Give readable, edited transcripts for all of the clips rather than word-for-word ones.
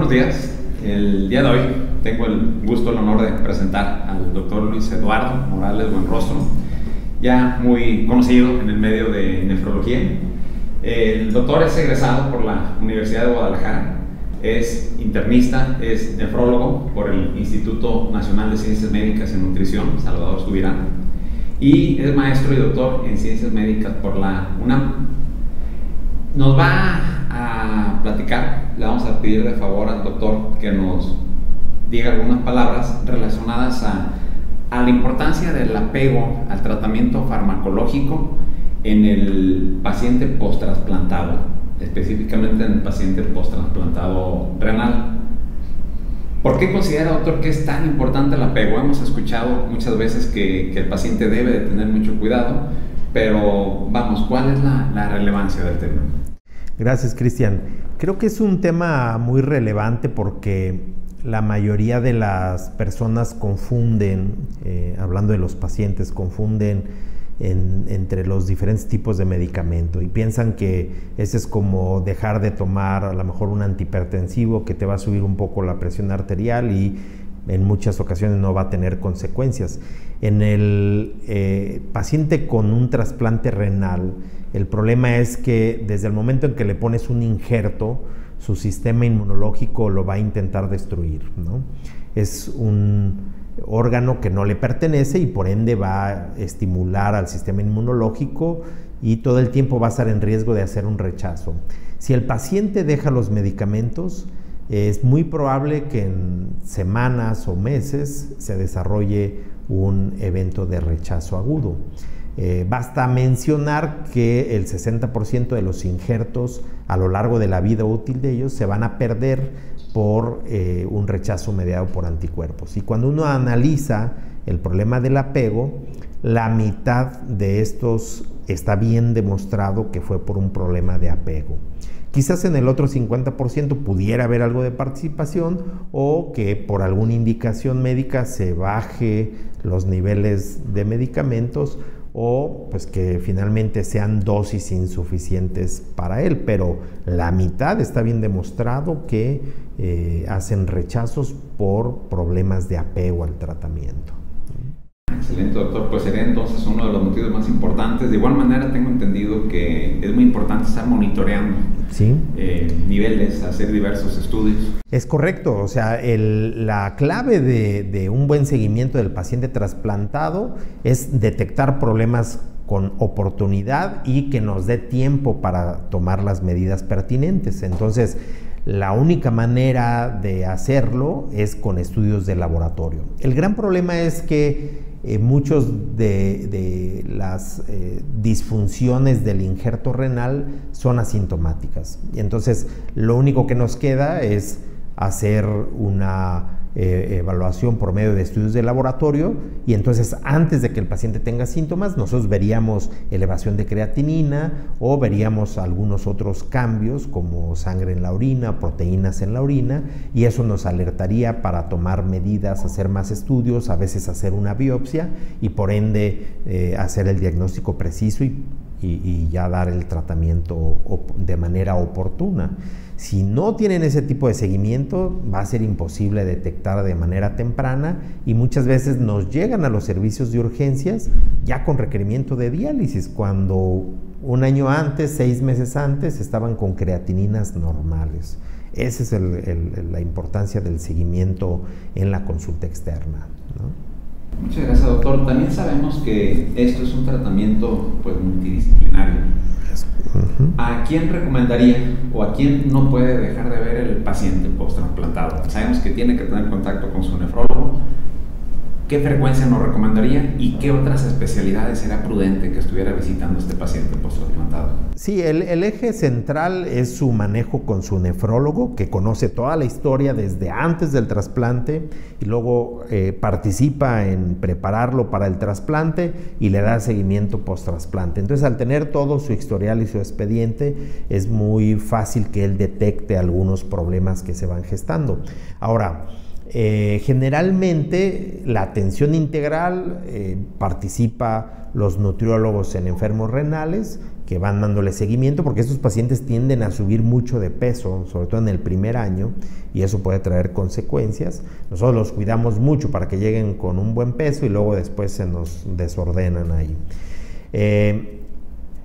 buenos días. El día de hoy tengo el gusto, el honor de presentar al doctor Luis Eduardo Morales Buenrostro, ya muy conocido en el medio de nefrología. El doctor es egresado por la Universidad de Guadalajara, es internista, es nefrólogo por el Instituto Nacional de Ciencias Médicas y Nutrición, Salvador Subirán, y es maestro y doctor en Ciencias Médicas por la UNAM. Nos va a platicar, le vamos a pedir de favor al doctor que nos diga algunas palabras relacionadas a la importancia del apego al tratamiento farmacológico en el paciente post-trasplantado, específicamente en el paciente post-trasplantado renal. ¿Por qué considera, doctor, que es tan importante el apego? Hemos escuchado muchas veces que el paciente debe de tener mucho cuidado, pero vamos, ¿cuál es la relevancia del tema? Gracias, Cristian. Creo que es un tema muy relevante porque la mayoría de las personas confunden, hablando de los pacientes, confunden entre los diferentes tipos de medicamento y piensan que ese es como dejar de tomar a lo mejor un antihipertensivo que te va a subir un poco la presión arterial y en muchas ocasiones no va a tener consecuencias. En el paciente con un trasplante renal, el problema es que desde el momento en que le pones un injerto, su sistema inmunológico lo va a intentar destruir, ¿no? Es un órgano que no le pertenece y por ende va a estimular al sistema inmunológico y todo el tiempo va a estar en riesgo de hacer un rechazo. Si el paciente deja los medicamentos, es muy probable que en semanas o meses se desarrolle un evento de rechazo agudo. Basta mencionar que el 60% de los injertos a lo largo de la vida útil de ellos se van a perder por un rechazo mediado por anticuerpos. Y cuando uno analiza el problema del apego, la mitad de estos está bien demostrado que fue por un problema de apego. Quizás en el otro 50% pudiera haber algo de participación o que por alguna indicación médica se baje los niveles de medicamentos o pues que finalmente sean dosis insuficientes para él, pero la mitad está bien demostrado que hacen rechazos por problemas de apego al tratamiento. Excelente, doctor. Pues sería entonces uno de los motivos más importantes. De igual manera tengo entendido que es muy importante estar monitoreando ¿sí? Niveles, hacer diversos estudios. Es correcto, o sea, la clave de un buen seguimiento del paciente trasplantado es detectar problemas con oportunidad y que nos dé tiempo para tomar las medidas pertinentes. Entonces, la única manera de hacerlo es con estudios de laboratorio. El gran problema es que muchos de las disfunciones del injerto renal son asintomáticas. Y entonces, lo único que nos queda es hacer una evaluación por medio de estudios de laboratorio y entonces antes de que el paciente tenga síntomas nosotros veríamos elevación de creatinina o veríamos algunos otros cambios como sangre en la orina, proteínas en la orina y eso nos alertaría para tomar medidas, hacer más estudios, a veces hacer una biopsia y por ende hacer el diagnóstico preciso y ya dar el tratamiento de manera oportuna. Si no tienen ese tipo de seguimiento, va a ser imposible detectar de manera temprana y muchas veces nos llegan a los servicios de urgencias ya con requerimiento de diálisis, cuando un año antes, 6 meses antes, estaban con creatininas normales. Esa es la importancia del seguimiento en la consulta externa, ¿no? Muchas gracias, doctor. También sabemos que esto es un tratamiento pues, multidisciplinario. ¿A quién recomendaría o a quién no puede dejar de ver el paciente post-trasplantado? Sabemos que tiene que tener contacto con su nefrólogo. ¿Qué frecuencia nos recomendaría y qué otras especialidades será prudente que estuviera visitando este paciente post-trasplantado? Sí, el eje central es su manejo con su nefrólogo, que conoce toda la historia desde antes del trasplante y luego participa en prepararlo para el trasplante y le da seguimiento post-trasplante. Entonces, al tener todo su historial y su expediente, es muy fácil que él detecte algunos problemas que se van gestando. Ahora, Generalmente la atención integral participa los nutriólogos en enfermos renales que van dándole seguimiento, porque estos pacientes tienden a subir mucho de peso, sobre todo en el primer año, y eso puede traer consecuencias. Nosotros los cuidamos mucho para que lleguen con un buen peso y luego después se nos desordenan ahí.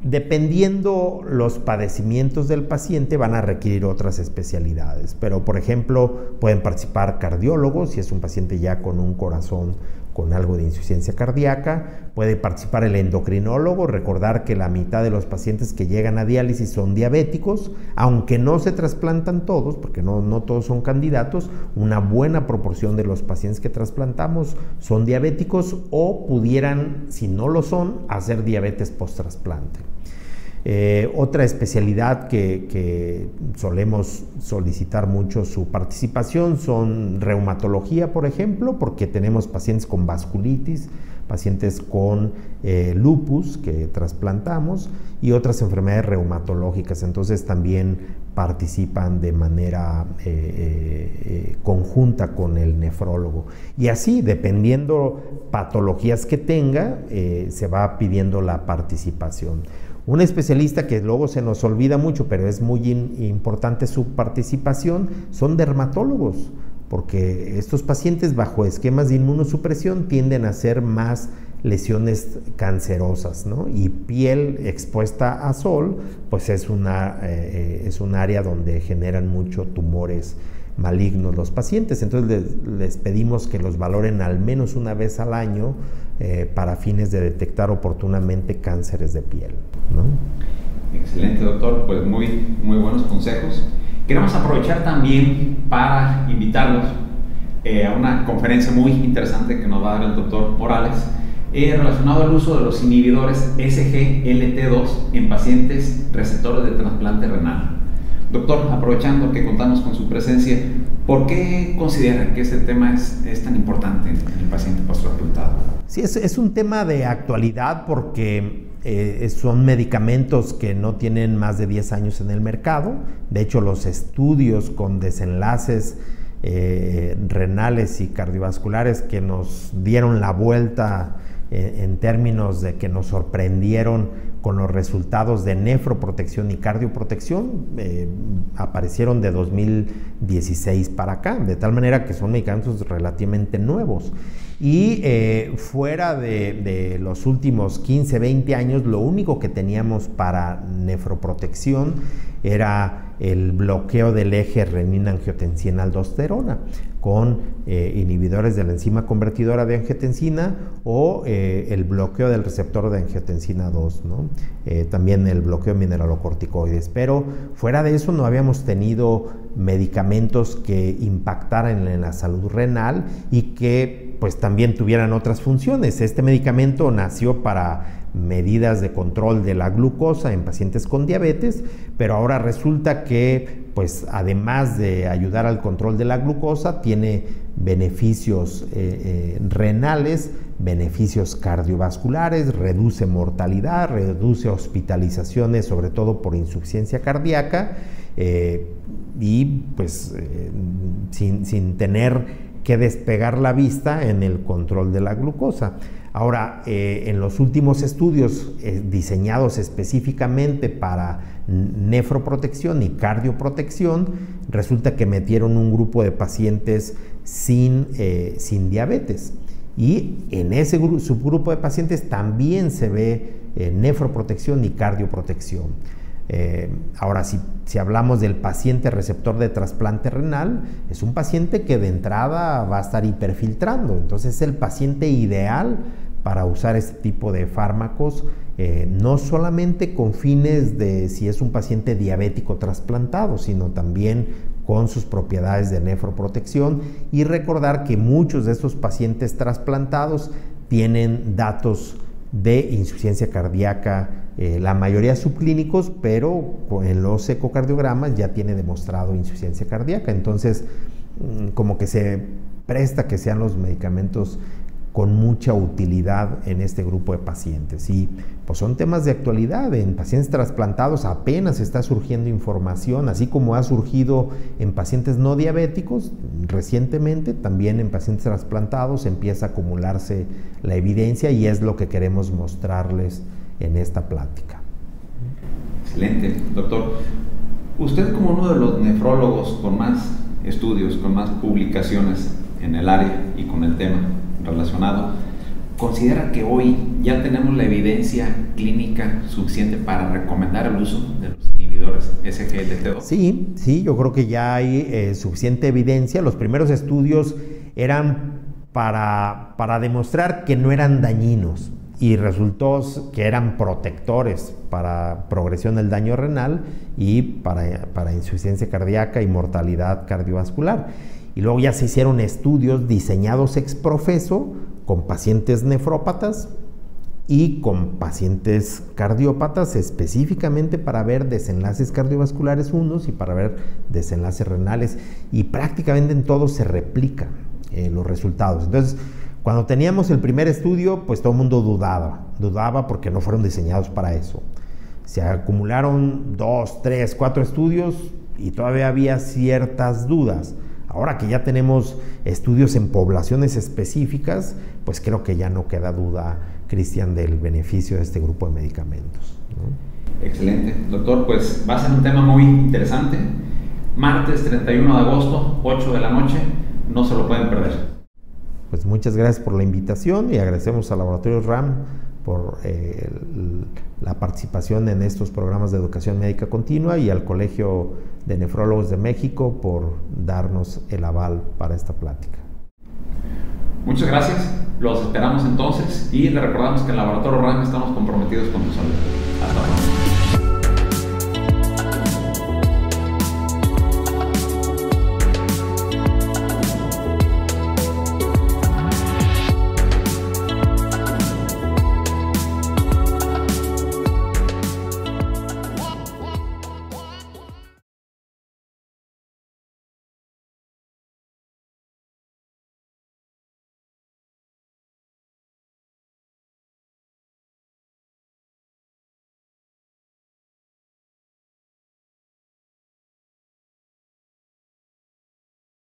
Dependiendo los padecimientos del paciente van a requerir otras especialidades, pero por ejemplo pueden participar cardiólogos si es un paciente ya con un corazón con algo de insuficiencia cardíaca, puede participar el endocrinólogo. Recordar que la mitad de los pacientes que llegan a diálisis son diabéticos, aunque no se trasplantan todos, porque no todos son candidatos. Una buena proporción de los pacientes que trasplantamos son diabéticos o pudieran, si no lo son, hacer diabetes post-trasplante. Otra especialidad que solemos solicitar mucho su participación son reumatología, por ejemplo, porque tenemos pacientes con vasculitis, pacientes con lupus que trasplantamos y otras enfermedades reumatológicas. Entonces también participan de manera conjunta con el nefrólogo. Y así, dependiendo patologías que tenga, se va pidiendo la participación. Un especialista que luego se nos olvida mucho, pero es muy importante su participación, son dermatólogos, porque estos pacientes bajo esquemas de inmunosupresión tienden a hacer más lesiones cancerosas, ¿no? Y piel expuesta a sol, pues es un área donde generan mucho tumores malignos los pacientes. Entonces les pedimos que los valoren al menos una vez al año para fines de detectar oportunamente cánceres de piel, ¿no? Excelente, doctor, pues muy buenos consejos. Queremos aprovechar también para invitarlos a una conferencia muy interesante que nos va a dar el doctor Morales relacionado al uso de los inhibidores SGLT2 en pacientes receptores de trasplante renal. Doctor, aprovechando que contamos con su presencia, ¿por qué considera que este tema es tan importante en el paciente post-trasplantado? Sí, es un tema de actualidad porque son medicamentos que no tienen más de 10 años en el mercado. De hecho, los estudios con desenlaces renales y cardiovasculares que nos dieron la vuelta en términos de que nos sorprendieron con los resultados de nefroprotección y cardioprotección, aparecieron de 2016 para acá, de tal manera que son medicamentos relativamente nuevos. Y fuera de los últimos 15, 20 años, lo único que teníamos para nefroprotección era el bloqueo del eje renina-angiotensina-aldosterona con inhibidores de la enzima convertidora de angiotensina o el bloqueo del receptor de angiotensina 2, ¿no? También el bloqueo de mineralocorticoides. Pero fuera de eso no habíamos tenido medicamentos que impactaran en la salud renal y que pues también tuvieran otras funciones. Este medicamento nació para medidas de control de la glucosa en pacientes con diabetes, pero ahora resulta que pues además de ayudar al control de la glucosa, tiene beneficios renales, beneficios cardiovasculares, reduce mortalidad, reduce hospitalizaciones, sobre todo por insuficiencia cardíaca, y pues sin tener que despegar la vista en el control de la glucosa. Ahora, en los últimos estudios diseñados específicamente para nefroprotección y cardioprotección, resulta que metieron un grupo de pacientes sin diabetes. Y en ese subgrupo de pacientes también se ve nefroprotección y cardioprotección. Ahora, si hablamos del paciente receptor de trasplante renal, es un paciente que de entrada va a estar hiperfiltrando, entonces es el paciente ideal para usar este tipo de fármacos, no solamente con fines de si es un paciente diabético trasplantado, sino también con sus propiedades de nefroprotección. Y recordar que muchos de estos pacientes trasplantados tienen datos de insuficiencia cardíaca, la mayoría subclínicos, pero en los ecocardiogramas ya tiene demostrado insuficiencia cardíaca. Entonces, como que se presta que sean los medicamentos con mucha utilidad en este grupo de pacientes. Y pues son temas de actualidad. En pacientes trasplantados apenas está surgiendo información, así como ha surgido en pacientes no diabéticos recientemente, también en pacientes trasplantados empieza a acumularse la evidencia y es lo que queremos mostrarles en esta plática. Excelente, doctor. Usted, como uno de los nefrólogos con más estudios, con más publicaciones en el área y con el tema relacionado, ¿considera que hoy ya tenemos la evidencia clínica suficiente para recomendar el uso de los inhibidores SGLT2? Sí, yo creo que ya hay suficiente evidencia. Los primeros estudios eran para demostrar que no eran dañinos y resultó que eran protectores para progresión del daño renal y para insuficiencia cardíaca y mortalidad cardiovascular. Y luego ya se hicieron estudios diseñados ex profeso con pacientes nefrópatas y con pacientes cardiópatas específicamente para ver desenlaces cardiovasculares unos y para ver desenlaces renales, y prácticamente en todos se replican los resultados. Entonces, cuando teníamos el primer estudio, pues todo el mundo dudaba porque no fueron diseñados para eso. Se acumularon 2, 3, 4 estudios y todavía había ciertas dudas. Ahora que ya tenemos estudios en poblaciones específicas, pues creo que ya no queda duda, Cristian, del beneficio de este grupo de medicamentos, ¿no? Excelente. Doctor, pues va a ser un tema muy interesante. Martes 31 de agosto, 8 de la noche, no se lo pueden perder. Pues muchas gracias por la invitación y agradecemos al Laboratorio RAM por la participación en estos programas de educación médica continua y al Colegio de Nefrólogos de México por darnos el aval para esta plática. Muchas gracias, los esperamos entonces y le recordamos que en el Laboratorio RAM estamos comprometidos con tu salud. Hasta pronto.